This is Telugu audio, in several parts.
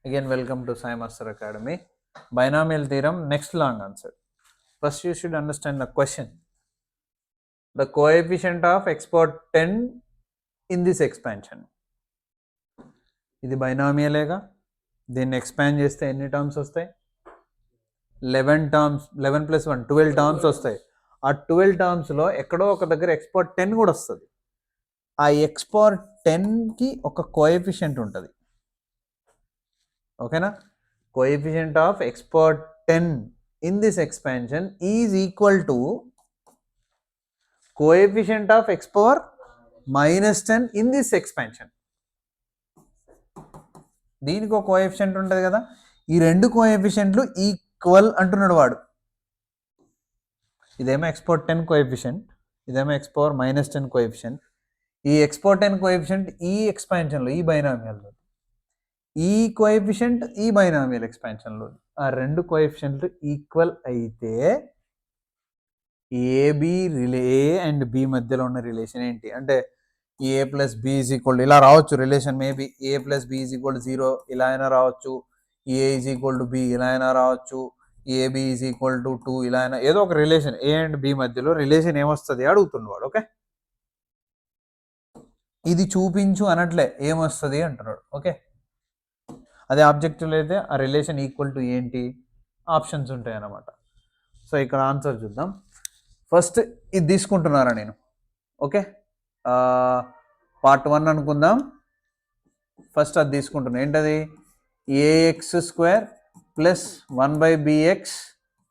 Again, welcome to Sai Master Academy. Binomial theorem, next long answer. First, you should understand the question. The coefficient of x power 10 in this expansion. ఇది బైనామియలేగా దీన్ని ఎక్స్పాండ్ చేస్తే ఎన్ని టర్మ్స్ వస్తాయి 11 టర్మ్స్ 11 ప్లస్ 1 12 టర్మ్స్ వస్తాయి ఆ 12 టర్మ్స్లో ఎక్కడో ఒక దగ్గర x పవర్ 10 కూడా వస్తుంది ఆ x పవర్ 10కి ఒక కోఎఫిషియంట్ ఉంటుంది ఓకేనా coefficient of x power 10 in this expansion is equal to coefficient of x power minus 10 in this expansion. దీనికి ఒక కోఎఫిషియంట్ ఉంటుంది కదా ఈ రెండు కోఎఫిషియంట్లు ఈక్వల్ అంటున్నాడు వాడు ఇదేమో x పవర్ 10 కోఎఫిషియంట్ ఇదేమో x పవర్ మైనస్ 10 కోఎఫిషియంట్ ఈ x పవర్ 10 కోఎఫిషియంట్ ఈ ఎక్స్పాన్షన్లో ఈ బైనామియల్లో ఈ కోఎఫిషియంట్ ఈ బైనామియల్ ఎక్స్పాన్షన్లో ఆ రెండు కోఎఫిషియంట్లు ఈక్వల్ అయితే ఏబి ఏ అండ్ బి మధ్యలో ఉన్న రిలేషన్ ఏంటి అంటే A plus B is equal ఇలా రావచ్చు relation maybe A plus B is equal 0 ఇలా అయినా రావచ్చు A is equal to B ఇలా అయినా రావచ్చు ఏబి ఈజ్ ఈక్వల్ టు 2 ఇలా అయినా ఏదో ఒక రిలేషన్ ఏ అండ్ బి మధ్యలో రిలేషన్ ఏమొస్తుంది అడుగుతున్నాడు ఓకే ఇది చూపించు అనట్లే ఏమొస్తుంది అంటున్నాడు ఓకే అదే ఆబ్జెక్టివ్లో అయితే ఆ రిలేషన్ ఈక్వల్ టు ఏంటి ఆప్షన్స్ ఉంటాయి అన్నమాట సో ఇక్కడ ఆన్సర్ చూద్దాం ఫస్ట్ ఇది తీసుకుంటున్నారా నేను ఓకే పార్ట్ 1 అనుకుందాం ఫస్ట్ అది తీసుకుంటున్నాను ఏంటది ఏఎక్స్ స్క్వేర్ ప్లస్ 1/bx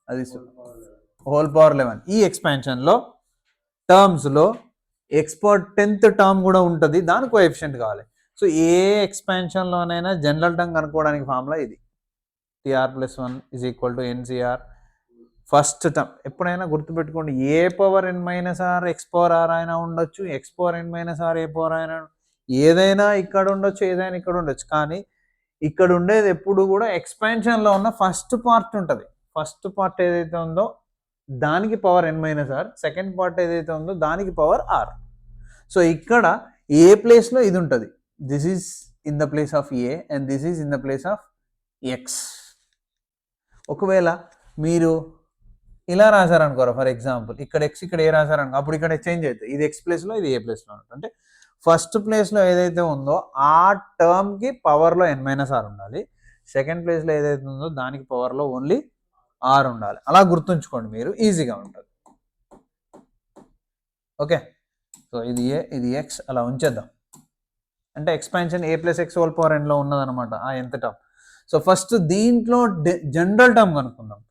అది హోల్ పవర్ 11 ఈ ఎక్స్పాన్షన్లో టర్మ్స్లో ఎక్స్ పవర్ 10th టర్మ్ కూడా ఉంటుంది దాని కోఎఫిషియంట్ కావాలి సో ఏ ఎక్స్పాన్షన్లోనైనా జనరల్ టర్మ్ కనుక్కోవడానికి ఫార్ములా ఇది T r plus 1 is equal to n C r first term ఎప్పుడైనా గుర్తుపెట్టుకోండి a power N minus r x power r అయినా ఉండొచ్చు x power N minus r a power అయినా ఏదైనా ఇక్కడ ఉండొచ్చు ఏదైనా ఇక్కడ ఉండొచ్చు కానీ ఇక్కడ ఉండేది ఎప్పుడు కూడా ఎక్స్పాన్షన్లో ఉన్న ఫస్ట్ పార్ట్ ఉంటుంది ఫస్ట్ పార్ట్ ఏదైతే ఉందో దానికి పవర్ ఎన్ మైనస్ ఆర్ సెకండ్ పార్ట్ ఏదైతే ఉందో దానికి పవర్ ఆర్ సో ఇక్కడ ఏ ప్లేస్లో ఇది ఉంటుంది this is in the place of A and this is in the place of X ఒకవేళ మీరు ఇలా రాశారనుకోరా ఫర్ ఎగ్జాంపుల్ ఇక్కడ ఎక్స్ ఇక్కడ ఏ రాశారనుకో అప్పుడు ఇక్కడ చేంజ్ అవుతుంది ఇది ఎక్స్ ప్లేస్లో ఇది ఏ ప్లేస్లో ఉంటుంది అంటే ఫస్ట్ ప్లేస్లో ఏదైతే ఉందో ఆ టర్మ్కి పవర్లో ఎన్ మైనస్ ఆర్ ఉండాలి సెకండ్ ప్లేస్లో ఏదైతే ఉందో దానికి పవర్లో ఓన్లీ ఆర్ ఉండాలి అలా గుర్తుంచుకోండి మీరు ఈజీగా ఉంటుంది ఓకే సో ఇది ఏ ఇది ఎక్స్ అలా ఉంచేద్దాం అంటే ఎక్స్పాన్షన్ ఏ ప్లస్ ఎక్స్ హోల్ పవర్ ఎన్లో ఉన్నదనమాట ఆ ఎంత టర్మ్ సో ఫస్ట్ దీంట్లో జనరల్ టర్మ్ కనుక్కుందాం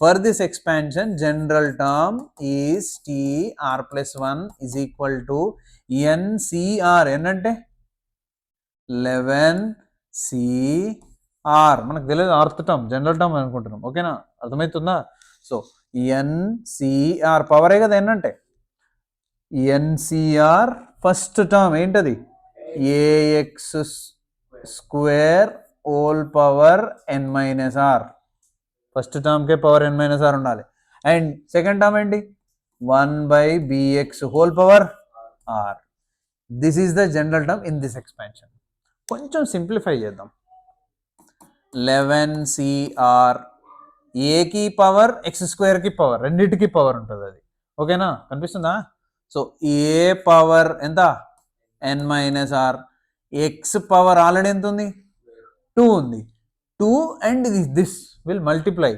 for this expansion general term is tr plus 1 is equal to ncr ఏంటంటే 11cr మనకు తెలియదు ఆర్త్ టర్మ్ జనరల్ టర్మ్ అనుకుంటున్నాం ఓకేనా అర్థమవుతుందా సో ఎన్సిఆర్ పవరే కదా ఏంటంటే ఎన్సిఆర్ ఫస్ట్ టర్మ్ ఏంటది ఏఎక్స్ స్క్వేర్ హోల్ పవర్ ఎన్ మైనస్ ఆర్ ఫస్ట్ టర్మ్కే పవర్ ఎన్ మైనస్ ఆర్ ఉండాలి అండ్ సెకండ్ టర్మ్ ఏంటి 1/bx whole power r this is the general term in this expansion కొంచెం సింప్లిఫై చేద్దాం 11cr ఏకి పవర్ ఎక్స్ స్క్వేర్కి పవర్ రెండింటికి పవర్ ఉంటుంది అది ఓకేనా కనిపిస్తుందా సో ఏ పవర్ ఎంత n minus r x power already ఎంత ఉంది 2 ఉంది 2 and this will multiply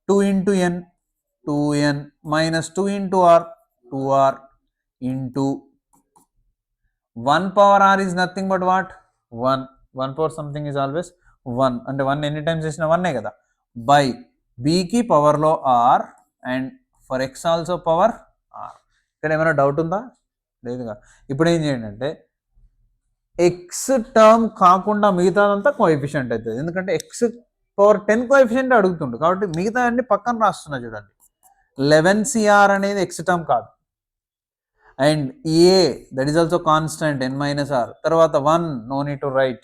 2 into n 2n minus 2 into r 2r into 1 power r is nothing but what 1 power something is always 1 అంటే 1 ఎన్ని టైమ్స్ చేసినా 1 కదా బై bకి పవర్లో r and for x also power r ఇక్కడ ఏమైనా డౌట్ ఉందా లేదుగా ఇప్పుడు ఏం చేయండి అంటే ఎక్స్ టర్మ్ కాకుండా మిగతాదంతా కోఎఫిషియంట్ అవుతుంది ఎందుకంటే ఎక్స్ పవర్ 10 కోఎఫిషియంట్ అడుగుతుండు కాబట్టి మిగతా అన్ని పక్కన రాస్తున్నా చూడండి 11cr అనేది ఎక్స్ టర్మ్ కాదు and A that is also constant N minus R తర్వాత 1 నో నీడ్ టు రైట్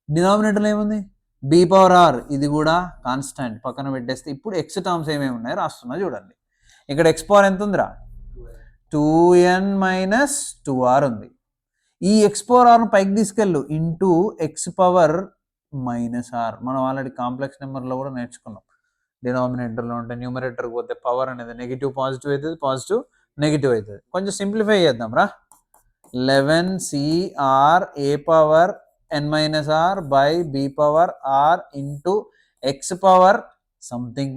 డినామినేటర్లో ఏముంది బి పవర్ ఆర్ ఇది కూడా కాన్స్టెంట్ పక్కన పెట్టేస్తే ఇప్పుడు ఎక్స్ టర్మ్స్ ఏమేమి ఉన్నాయో రాస్తున్నా చూడండి ఇక్కడ ఎక్స్ పవర్ ఎంత ఉందిరా 2n మైనస్ 2r ఉంది ఈ ఎక్స్ పవర్ ఆర్ను పైకి తీసుకెళ్ళు into X power minus R. మనం ఆల్రెడీ కాంప్లెక్స్ నెంబర్లో కూడా నేర్చుకున్నాం. డినామినేటర్లో ఉంటే న్యూమరేటర్కి పోతే పవర్ అనేది నెగిటివ్ పాజిటివ్ అవుతుంది, పాజిటివ్ నెగిటివ్ అవుతుంది. కొంచెం సింప్లిఫై చేద్దాం రా. 11CR a power n minus are by b power r into x power something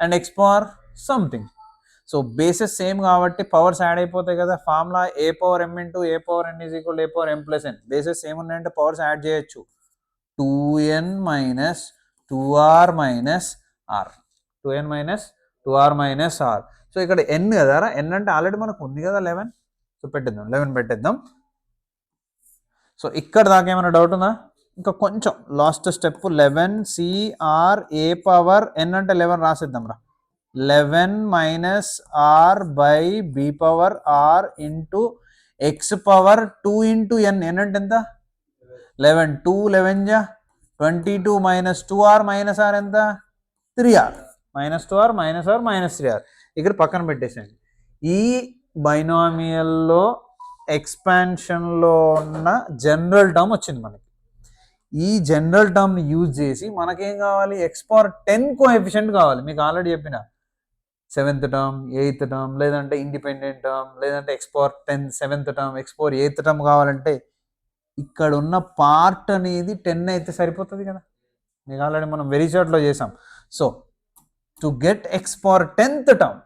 and x power something. So bases same కాబట్టి పవర్స్ యాడ్ అయిపోతాయి కదా. Formula a power m into a power n is equal a power m plus n. Bases same ఉన్నాయంటే పవర్స్ యాడ్ చేయొచ్చు. 2n minus 2r minus r, 2n minus 2r minus r. So ఇక్కడ n కదా, n అంటే ఆల్రెడీ మనకు ఉంది కదా 11. సో పెట్టేద్దాం, 11 పెట్టేద్దాం. సో ఇక్కడ దాకా ఏమైనా డౌట్ ఉందా? ఇంకా కొంచెం last step 11CR a power n అంటే 11 రాసిద్దాం రా. 11 minus are by B power are into X power 2 into n. N అంటే ఎంత? 11. 2 11 జా 22 మైనస్ 2r మైనస్ ఆర్ ఎంత? 3r. Minus 2r minus R minus 3r. ఇక్కడ పక్కన పెట్టేసేయండి. ఈ బైనామియల్లో ఎక్స్పాన్షన్లో ఉన్న జనరల్ టర్మ్ వచ్చింది మనకి. ఈ జనరల్ టర్మ్ని యూజ్ చేసి మనకేం కావాలి? ఎక్స్ పవర్ 10 కోఎఫిషియంట్ కావాలి. మీకు ఆల్రెడీ చెప్పిన 7th టర్మ్, 8th టర్మ్, లేదంటే ఇండిపెండెంట్ టర్మ్, లేదంటే X power 10 7th term, X power 8th term కావాలంటే ఇక్కడ ఉన్న పార్ట్ అనేది 10 అయితే సరిపోతుంది కదా. మీకు ఆల్రెడీ మనం వెరీ షార్ట్లో చేసాం. So to get X power 10th term,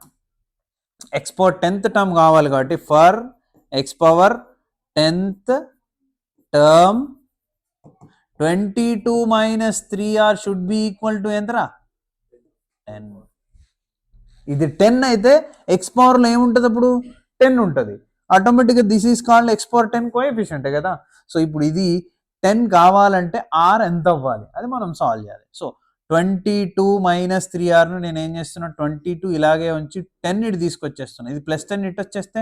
X power 10th term కావాలి కాబట్టి for X power 10th term 22 minus 3r should be equal to ఎంతరా? 10. ఇది 10 అయితే ఎక్స్ పవర్లో ఏముంటుంది? అప్పుడు 10 ఉంటుంది. ఆటోమేటిక్గా this is called X power 10 coefficient కదా. సో ఇప్పుడు ఇది 10 కావాలంటే ఆర్ ఎంత అవ్వాలి అది మనం సాల్వ్ చేయాలి. సో 22 మైనస్ 3rను నేను ఏం చేస్తున్నా, 22 ఇలాగే ఉంచి 10 ఇటు తీసుకొచ్చేస్తున్నా. ఇది ప్లస్ 10 ఇటు వచ్చేస్తే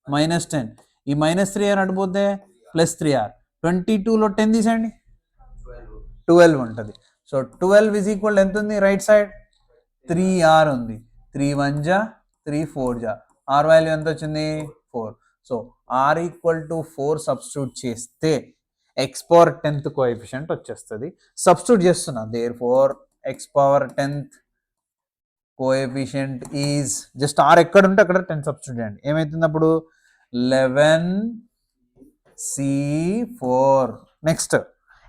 మైనస్ 10. ఈ మైనస్ 3r అడిపోతే ప్లస్ 3r. 22లో 10 తీసేయండి, 12 ఉంటుంది. సో 12 ఈజ్ ఈక్వల్ ఎంత ఉంది రైట్ సైడ్? 3r ఉంది. 3 1 జా 3 4 జా, ఆర్ వాల్యూ ఎంత వచ్చింది? 4. So R equal to 4 substitute చేస్తే ఎక్స్ పవర్ 10th కోఎఫిషియంట్ వచ్చేస్తుంది. సబ్స్టిట్యూట్ చేస్తున్నా. Therefore X power 10th coefficient is just R ఎక్కడ ఉంటే అక్కడ 10 సబ్స్టిట్యూట్ చేయండి. ఏమవుతుంది అప్పుడు? 11C4. Next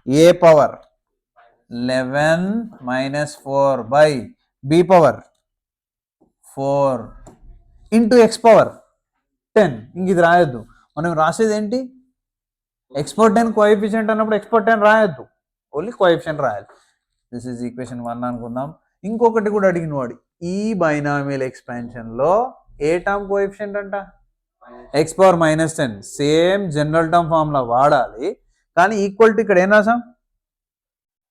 A power 11 minus 4 by B power 4 into X power 10. ఇంక ఇది రాయొద్దు. మనం రాసేది ఏంటి? ఎక్స్ పవర్ 10 కోఎఫిషియంట్ అన్నప్పుడు ఎక్స్ పవర్ 10 రాయొద్దు, ఓన్లీ కోఎఫిషియంట్ రాయాలి. దిస్ ఈజ్ ఈక్వేషన్ 1 అనుకుందాం. ఇంకొకటి కూడా అడిగిన వాడు, ఈ బైనామియల్ ఎక్స్పాన్షన్లో ఏ టర్మ్ కోఎఫిషియంట్ అంట? X power minus 10. Same general term formula వాడాలి, కానీ ఈక్వల్ టు ఇక్కడ ఏం రాసాం?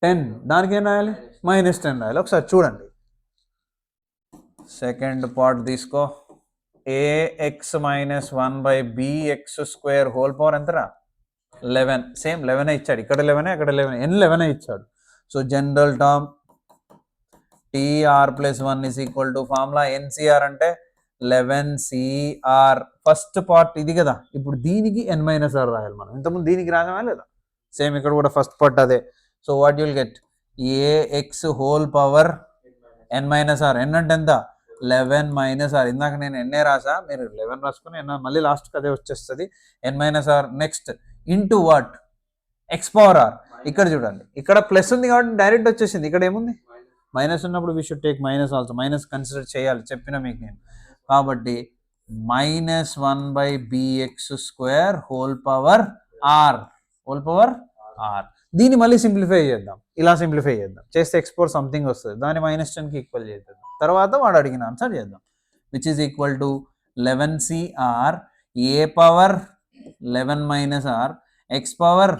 10. దానికి ఏం రాయాలి? మైనస్ 10 రాయాలి. ఒకసారి చూడండి. సెకండ్ పార్ట్ తీసుకో. AX minus 1 by BX square whole power ఎంతరా? 11. సేమ్ 11 ఇచ్చాడు. ఇక్కడ 11 అక్కడ 11, ఎన్ 11 ఇచ్చాడు. So general term TR plus 1 is equal to formula NCR అంటే 11CR. ఫస్ట్ పార్ట్ ఇది కదా. ఇప్పుడు దీనికి n మైనస్ ఆర్ రాయాలి మనం. ఇంతకుముందు దీనికి రాసామా లేదా? సేమ్ ఇక్కడ కూడా ఫస్ట్ పార్ట్ అదే. So what you'll get? A x whole power n minus r. N అంటే ఎంత? 11 మైనస్ ఆర్. ఇందాక నేను ఎన్ఏ రాసా, మీరు 11 రాసుకుని ఎన్ మళ్ళీ లాస్ట్కి అదే వచ్చేస్తుంది. n minus R. Next into what? X power R. ఇక్కడ చూడండి, ఇక్కడ ప్లస్ ఉంది కాబట్టి డైరెక్ట్ వచ్చేసింది. ఇక్కడ ఏముంది? మైనస్ ఉన్నప్పుడు we should take minus also. Minus consider చేయాలి, చెప్పిన మీకు నేను. కాబట్టి minus 1 by BX square whole power R. Whole power R. దీన్ని మళ్ళీ సింప్లిఫై చేద్దాం. ఇలా సింప్లిఫై చేద్దాం. చేస్తే ఎక్స్ పవర్ సంథింగ్ వస్తుంది. దాన్ని మైనస్ 10కి ఈక్వల్ చేద్దాం. తర్వాత వాడు అడిగిన ఆన్సర్ చేద్దాం. Which is equal to 11CR a power 11 minus r x power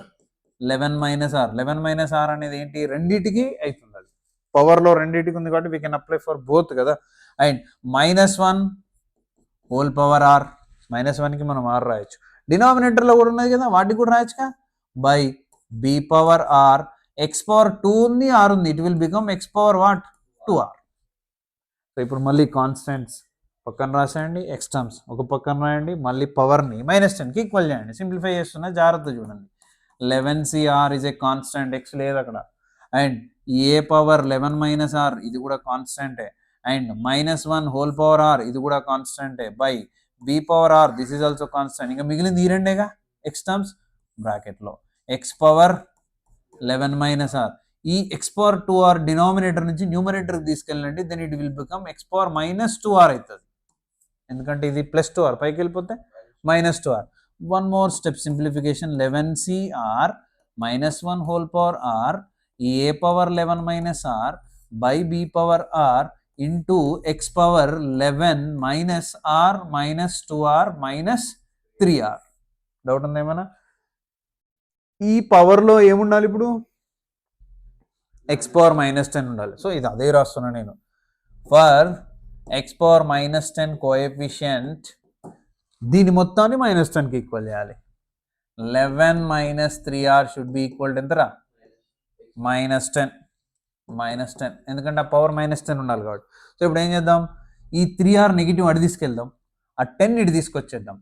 11 minus r. 11 minus r అనేది ఏంటి? రెండింటికి అవుతుంది. అది పవర్లో రెండింటికి ఉంది కాబట్టి we can apply for both కదా. And minus 1 whole power r. Minus 1కి మనం ఆర్ రాయొచ్చు. డినామినేటర్లో కూడా ఉన్నది కదా, వాటికి కూడా రాయొచ్చుగా. By B power r. X power 2 ఉంది, ఆర్ ఉంది. It will become x power what? 2r. So ఇప్పుడు మళ్ళీ కాన్స్టెంట్స్ పక్కన రాసేయండి, ఎక్స్ టర్మ్స్ ఒక పక్కన రాయండి, మళ్ళీ పవర్ని మైనస్ 10కి ఈక్వల్ చేయండి. సింప్లిఫై చేస్తున్నా, జాగ్రత్త చూడండి. 11CR is a constant. X లేదు అక్కడ. And a power 11 minus r ఇది కూడా కాన్స్టెంటే అండ్ -1 హోల్ పవర్ ఆర్ ఇది కూడా కాన్స్టెంటే by B power r this is also constant. ఇంకా మిగిలింది ఈ రెండేగా ఎక్స్ టర్మ్స్ బ్రాకెట్లో ఎక్స్ పవర్ 11 మైనస్ ఆర్. ఈ ఎక్స్ పవర్ 2r డినామినేటర్ నుంచి న్యూమరేటర్కి తీసుకెళ్ళండి, then it will become x power -2r అవుతుంది. ఎందుకంటే ఇది +2r పైకి వెళ్ళిపోతే -2r. One more step simplification 11cr -1 whole power r A power 11 minus are by B power are into X power 11 minus R -2r -3r. Doubt ఉందా ఏమన్నా? ఈ పవర్లో ఏముండాలి ఇప్పుడు? ఎక్స్ పవర్ -10 ఉండాలి. సో ఇది అదే రాస్తున్నా నేను. ఫర్ ఎక్స్ పవర్ -10 కోఎఫిషియంట్ దీని మొత్తాన్ని -10కి ఈక్వల్ చేయాలి. 11 - 3r should be equal to ఎంతరా? -10. ఎందుకంటే ఆ పవర్ -10 ఉండాలి కాబట్టి. సో ఇప్పుడు ఏం చేద్దాం? ఈ 3r నెగిటివ్ అడి తీసుకెళ్దాం, ఆ 10 ఇటు తీసుకొచ్చేద్దాం.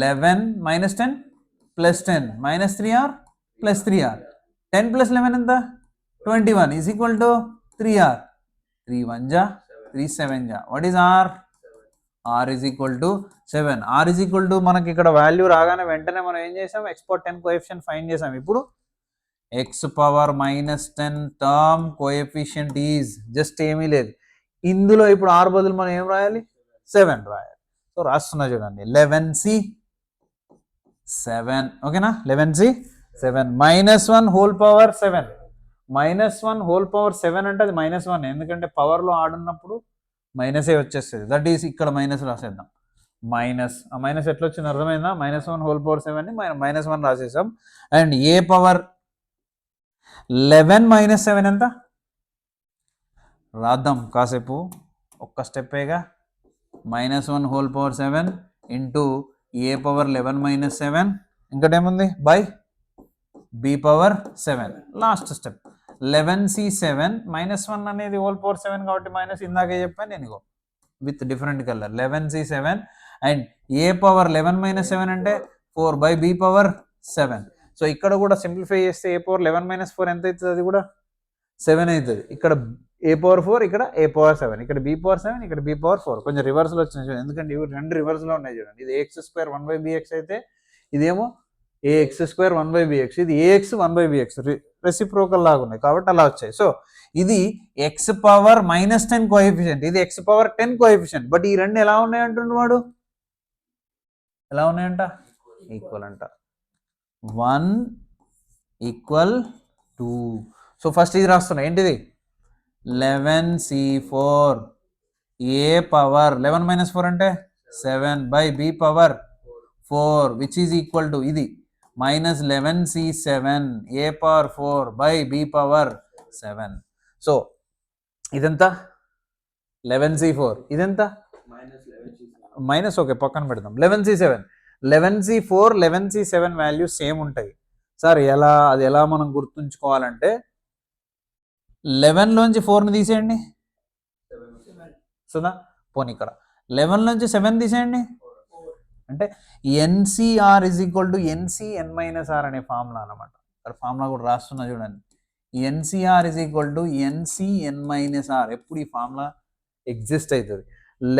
11 - 10 +10 -3r +3r. 10 + 11 ఎంత? 21 ఈజ్ ఈక్వల్ టు 3r. 3 1 జా 3 7 జా. What is r? r is equal to 7. r is equal to మనకి ఇక్కడ వాల్యూ రాగానే వెంటనే మనం ఏం చేసాం? ఎక్స్ పవర్ 10 కోఎఫిషియంట్ ఫైండ్ చేసాం. ఇప్పుడు X power -10 term coefficient is just ఏమీ లేదు, ఇందులో ఇప్పుడు r బదులు మనం ఏం రాయాలి? 7 రాయాలి. సో రాస్తున్నా చూడండి, 11c7 ఓకేనా? 11c7 -1 whole power 7 -1 whole power 7 అంటే అది -1, ఎందుకంటే పవర్లో ఆడున్నప్పుడు మైనసే వచ్చేస్తుంది. దట్ ఈస్ ఇక్కడ మైనస్ రాసేద్దాం. మైనస్ ఆ మైనస్ ఎట్లా వచ్చింది అర్థమైందా? -1 హోల్ పవర్ 7ని -1 రాసేసాం. అండ్ ఏ పవర్ 11 - 7 ఎంత రాద్దాం కాసేపు, ఒక్క స్టెప్పేగా. -1 whole power 7 into a power 11 - 7 ఇంకటేముంది? By B power 7. Last step 11c7 -1 అనేది హోల్ పవర్ 7 కాబట్టి మైనస్ ఇందాకే చెప్పాను నేను with different colour. 11c7 and a power 11 - 7 అంటే 4 బై బి పవర్ 7. సో ఇక్కడ కూడా సింప్లిఫై చేస్తే ఏ పవర్ 11 - 4 ఎంత అవుతుంది? అది కూడా 7 అవుతుంది. ఇక్కడ ఏ పవర్ 4, ఇక్కడ ఏ పవర్ 7, ఇక్కడ బి పవర్ 7, ఇక్కడ బి పవర్ 4. కొంచెం రివర్స్లో వచ్చినాయి చూడండి, ఎందుకంటే ఇవి రెండు రివర్స్లో ఉన్నాయి చూడండి. ఇది ax² 1/bx అయితే ఇదేమో ax² 1/bx, ఇది ax 1/bx రెసిప్రోకల్ లాగా ఉన్నాయి కాబట్టి అలా వచ్చాయి. సో ఇది ఎక్స్ పవర్ -10 కోఎఫిషియంట్, ఇది ఎక్స్ పవర్ 10 కోఎఫిషియంట్. బట్ ఈ రెండు ఎలా ఉన్నాయి అంటుండు వాడు? ఎలా ఉన్నాయంట? ఈక్వల్ అంట. 1 = 2. సో ఫస్ట్ ఇది రాస్తున్నా, ఏంటిది? 11c4 ఏ పవర్ 11 - 4 అంటే 7 by B power 4 which is equal to ఇది -11c7 A power 4 by B power 7. So ఇదంతా 11c4, ఇదంతా మైనస్, ఓకే పక్కన పెడదాం. 11c4 11c7 వాల్యూ సేమ్ ఉంటాయి సార్. అది ఎలా మనం గుర్తుంచుకోవాలంటే 11లోంచి 4ని తీసేయండి, సుదా పోనీ ఇక్కడ 11లోంచి 7 తీసేయండి, అంటే NCR is equal to NCN -r అనే ఫార్ములా అనమాట. ఇక్కడ ఫార్ములా కూడా రాస్తున్నా చూడండి. NCR is equal to NCN -r. ఎప్పుడు ఈ ఫార్ములా ఎగ్జిస్ట్ అవుతుంది.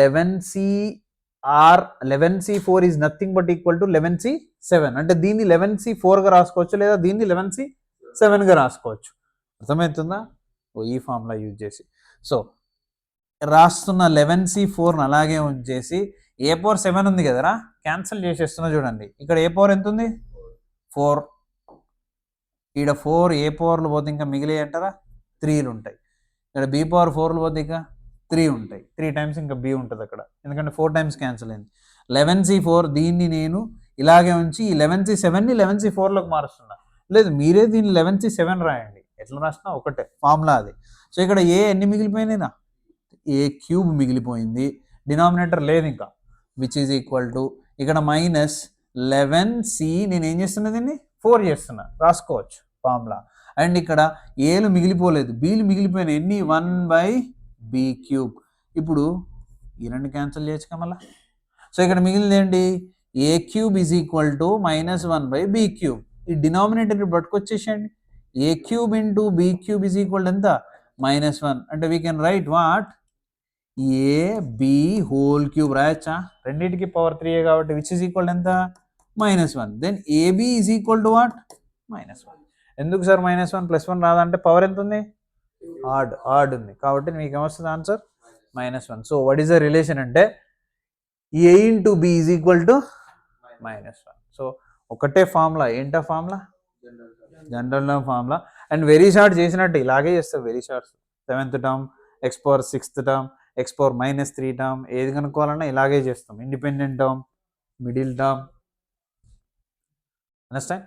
11c4 is nothing but equal to 11c7. అంటే దీన్ని 11c4గా రాసుకోవచ్చు, లేదా దీన్ని 11c7గా రాసుకోవచ్చు. అర్థమవుతుందా? ఈ ఫార్ములా యూజ్ చేసి. సో రాస్తున్న 11c4ని అలాగే ఉంచేసి ఏ పవర్ 7 ఉంది కదరా, క్యాన్సిల్ చేసేస్తున్నా చూడండి. ఇక్కడ ఏ పవర్ ఎంత ఉంది? 4. ఇక్కడ 4 ఏ పవర్లు పోతే ఇంకా మిగిలే అంటారా 3లు ఉంటాయి. ఇక్కడ బి పవర్ 4లు పోతే ఇంకా 3 ఉంటాయి. 3 టైమ్స్ ఇంకా బి ఉంటుంది అక్కడ, ఎందుకంటే 4 టైమ్స్ క్యాన్సిల్ అయింది. 11c4 దీన్ని నేను ఇలాగే ఉంచి ఈ 11c7ని 11c4లోకి మారుస్తున్నా. లేదు మీరే దీన్ని 11c7 రాయండి, ఎట్లా రాసినా ఒకటే ఫార్ములా అది. సో ఇక్కడ ఏ ఎన్ని మిగిలిపోయినాయినా? a³ మిగిలిపోయింది, డినామినేటర్ లేదు ఇంకా, విచ్ ఈజ్ ఈక్వల్ టు ఇక్కడ -11c నేను ఏం చేస్తున్నా, దీన్ని 4 చేస్తున్నా, రాసుకోవచ్చు ఫార్ములా. అండ్ ఇక్కడ ఏలు మిగిలిపోలేదు, బీలు మిగిలిపోయినాయి. ఎన్ని? 1/b³. ఇప్పుడు ఈ రెండు క్యాన్సిల్ చేయొచ్చుగా మళ్ళా. సో ఇక్కడ మిగిలింది ఏంటి? a³ is equal to -1/b³. ఈ డినామినేటర్ పట్టుకొచ్చేసేయండి. A cube into b cube is equal ఎంత -1 అంటే we can write what a b whole cube రాయచ్చా రెండింటికి పవర్ 3 కాబట్టి విచ్ ఈజ్ ఈక్వల్ ఎంత -1 then a b is equal to what -1 ఎందుకు సార్ -1 +1 రాదంటే పవర్ ఎంత ఉంది ఆడ్ ఉంది కాబట్టి మీకు ఏమొస్తుంది answer -1 so what is the relation అంటే a into b is equal to -1 so ఒకటే ఫార్ములా ఏంటా formula general term formula and very short చేసినట్టు ఇలాగే చేస్తారు very shorts 7th term x power 6th term x power -3 term ఏది కనుక్కోవాలన్నా ఇలాగే చేస్తాం independent term middle term understand